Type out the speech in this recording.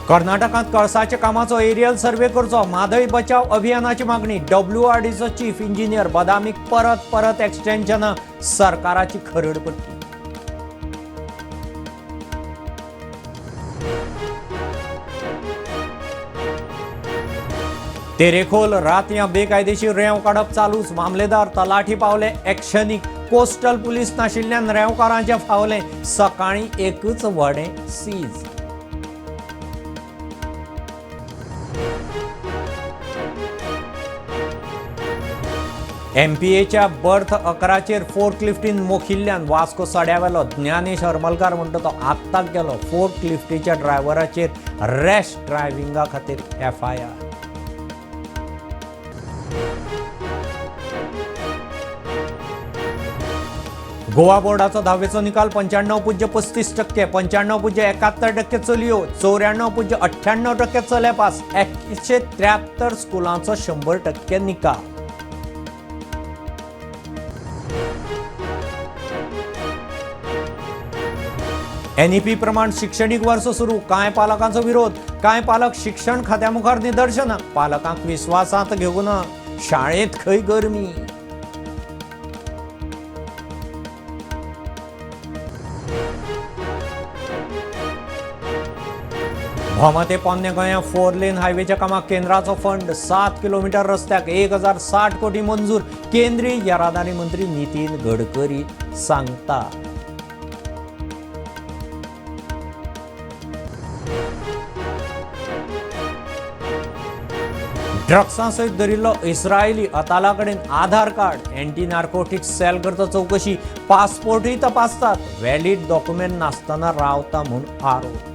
कर्नाटकात कळसाच्या कामाचो aerial survey करचो म्हादय बचाव अभियानाची मागणी WRDचो चीफ इंजिनियर बदामीक परत परत एक्सटेन्शन सरकाराची खरडपट्टी तेरेखोल रातया बेकायदेशीर रेंव काडप चालूच मामलेदार तलाठी पावले एक्शनीक कोस्टल पुलीस नाशिल्ल्यान रेंवकारांचे फावले सकाळी एकच वडे सीज MPAच्या बर्थ 11चेर फोर्कलिफ्टीन मोखिल्ल्यान वास्को सड्यावेलो ज्ञानेश हरमलकार म्हणटा तो आत्ताक गेलो फोर्कलिफ्टीच्या ड्रायव्हराचेर रॅश ड्रायव्हिंगा खातीर FIR गोवा बोर्डाचो 10वेचो निकाल 95.35%, 95.71% चलयो, 94.98% चले पास, 173 स्कुलांचो 100% निकाल. NEP प्रमाण शिक्षणीक वर्ष सुरू, कांय पालकांचो विरोध, कांय पालक शिक्षण खात्या मुखार निदर्शनां, पालकांक विश्वासांत घेवना, शाळेंत खंय गरमी. भोमा ते पोन्ने गोंया 4 लेन हायवेच्या कामाक केंद्राचो फंड 7 किलोमीटर रस्त्याक 1060 कोटी मंजूर, केंद्रीय येरादारी मंत्री नितीन गडकरी सांगता. ड्रग्सां सयत धरिल्लो इस्रायली अताला कडेन आधार कार्ड, एंटी नार्कोटिक्स सेल करता चौकशी, पासपोर्टूय तपासतात, व्हॅलीड डॉक्युमेंट नासतना रावता म्हूण आरोप.